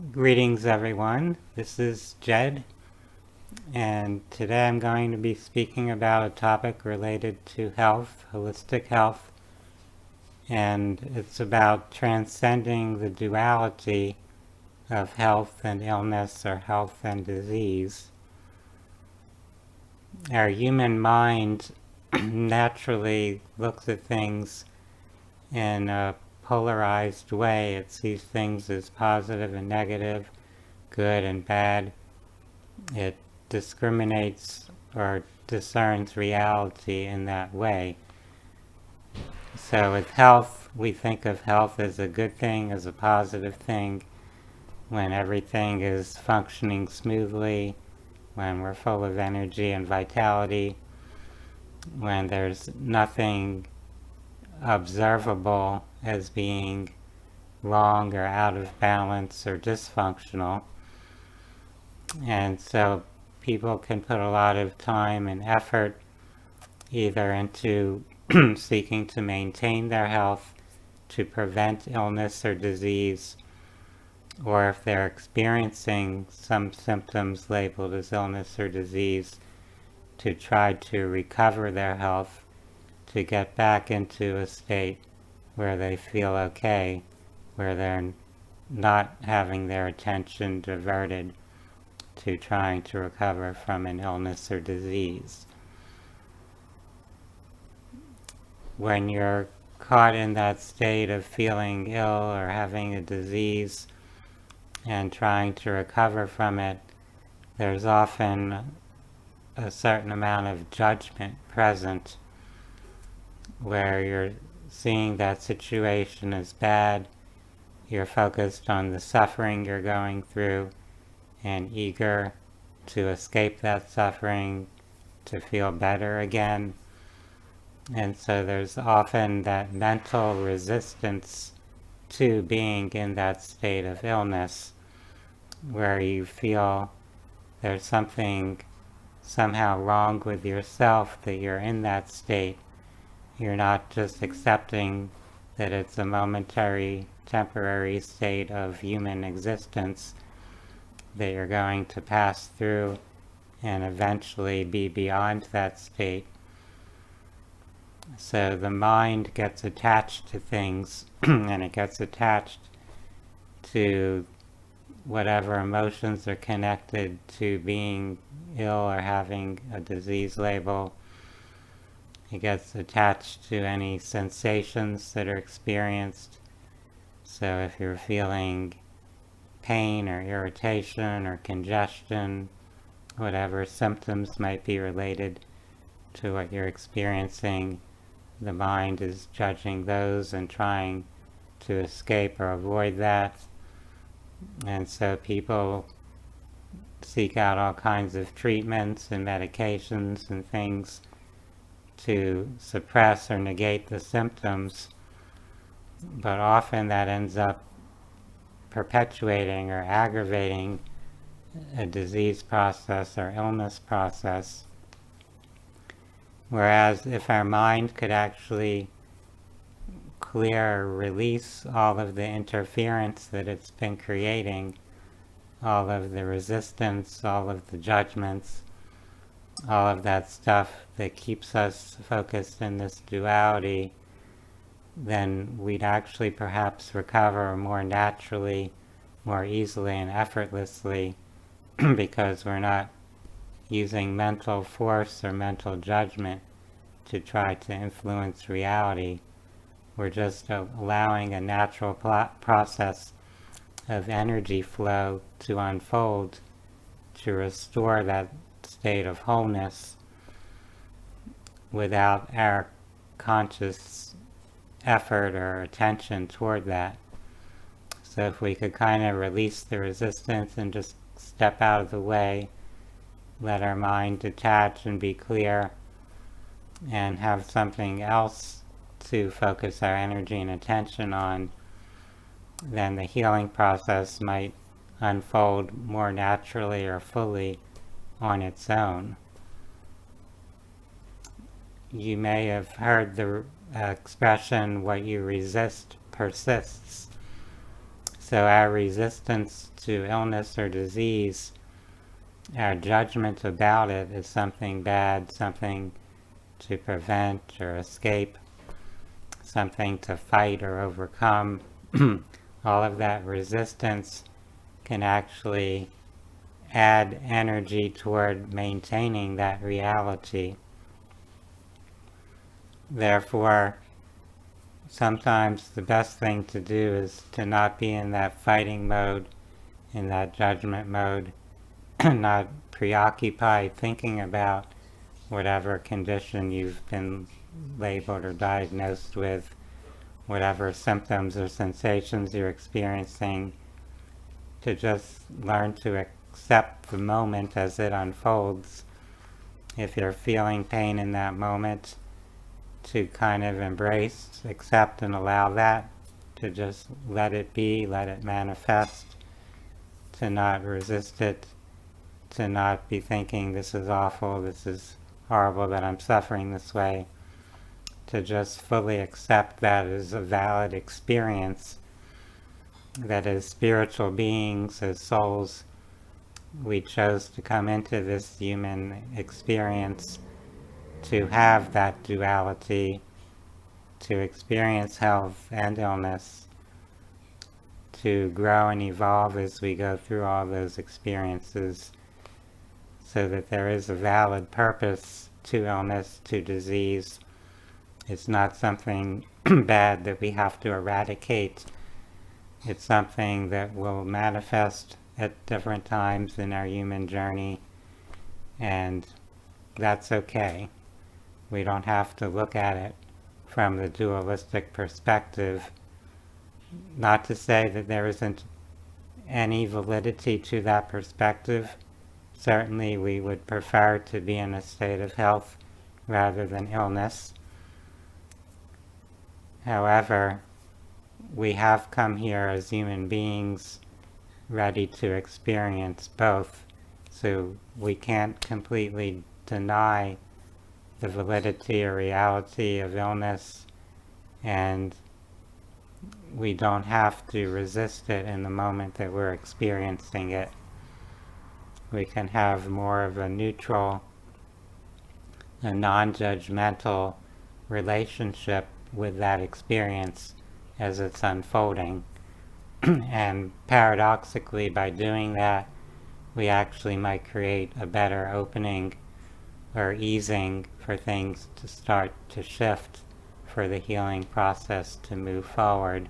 Greetings, everyone. This is Jed, and today I'm going to be speaking about a topic related to health, holistic health, and it's about transcending the duality of health and illness or health and disease. Our human mind naturally looks at things in a polarized way. It sees things as positive and negative, good and bad. It discriminates or discerns reality in that way. So with health, we think of health as a good thing, as a positive thing, when everything is functioning smoothly, when we're full of energy and vitality, when there's nothing observable as being wrong or out of balance or dysfunctional. And so people can put a lot of time and effort either into seeking to maintain their health, to prevent illness or disease, or if they're experiencing some symptoms labeled as illness or disease, to try to recover their health, to get back into a state where they feel okay, where they're not having their attention diverted to trying to recover from an illness or disease. When you're caught in that state of feeling ill or having a disease and trying to recover from it, there's often a certain amount of judgment present where you're seeing that situation as bad, you're focused on the suffering you're going through and eager to escape that suffering, to feel better again. And so there's often that mental resistance to being in that state of illness where you feel there's something somehow wrong with yourself that you're in that state. You're not just accepting that it's a momentary, temporary state of human existence, that you're going to pass through and eventually be beyond that state. So the mind gets attached to things and it gets attached to whatever emotions are connected to being ill or having a disease label. It gets attached to any sensations that are experienced. So if you're feeling pain or irritation or congestion, whatever symptoms might be related to what you're experiencing, the mind is judging those and trying to escape or avoid that. And so people seek out all kinds of treatments and medications and things to suppress or negate the symptoms, but often that ends up perpetuating or aggravating a disease process or illness process. Whereas if our mind could actually clear or release all of the interference that it's been creating, all of the resistance, all of the judgments, all of that stuff that keeps us focused in this duality, then we'd actually perhaps recover more naturally, more easily and effortlessly because we're not using mental force or mental judgment to try to influence reality. We're just allowing a natural process of energy flow to unfold to restore that state of wholeness without our conscious effort or attention toward that. So if we could kind of release the resistance and just step out of the way, let our mind detach and be clear, and have something else to focus our energy and attention on, then the healing process might unfold more naturally or fully on its own. You may have heard the expression, what you resist persists. So our resistance to illness or disease, our judgment about it is something bad, something to prevent or escape, something to fight or overcome. All of that resistance can actually add energy toward maintaining that reality. Therefore, sometimes the best thing to do is to not be in that fighting mode, in that judgment mode, not preoccupied thinking about whatever condition you've been labeled or diagnosed with, whatever symptoms or sensations you're experiencing, to just learn to accept the moment as it unfolds. If you're feeling pain in that moment, to kind of embrace, accept, and allow that, to just let it be, let it manifest, to not resist it, to not be thinking this is awful, this is horrible that I'm suffering this way, to just fully accept that as a valid experience, that as spiritual beings, as souls, we chose to come into this human experience to have that duality, to experience health and illness, to grow and evolve as we go through all those experiences, so that there is a valid purpose to illness, to disease. It's not something bad that we have to eradicate. It's something that will manifest at different times in our human journey, and that's okay. We don't have to look at it from the dualistic perspective. Not to say that there isn't any validity to that perspective. Certainly we would prefer to be in a state of health rather than illness. However, we have come here as human beings ready to experience both, so we can't completely deny the validity or reality of illness, and we don't have to resist it in the moment that we're experiencing it. We can have more of a neutral, a non-judgmental relationship with that experience as it's unfolding. And paradoxically, by doing that, we actually might create a better opening or easing for things to start to shift, for the healing process to move forward,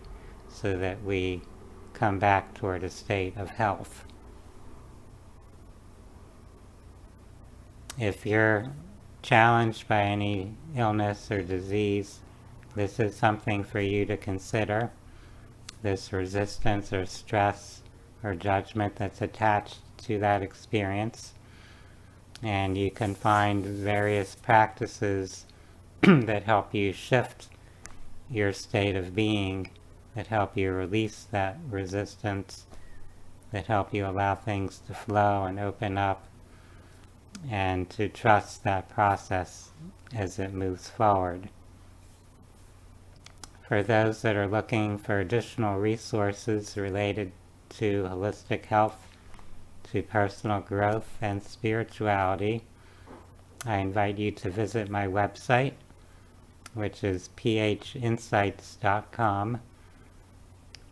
so that we come back toward a state of health. If you're challenged by any illness or disease, this is something for you to consider. This resistance or stress or judgment that's attached to that experience. And you can find various practices that help you shift your state of being, that help you release that resistance, that help you allow things to flow and open up, and to trust that process as it moves forward. For those that are looking for additional resources related to holistic health, to personal growth and spirituality, I invite you to visit my website, which is phinsights.com,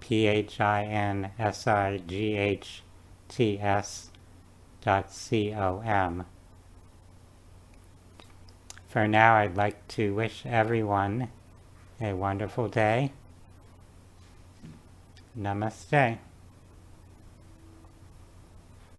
phinsights.com. For now, I'd like to wish everyone a wonderful day. Namaste.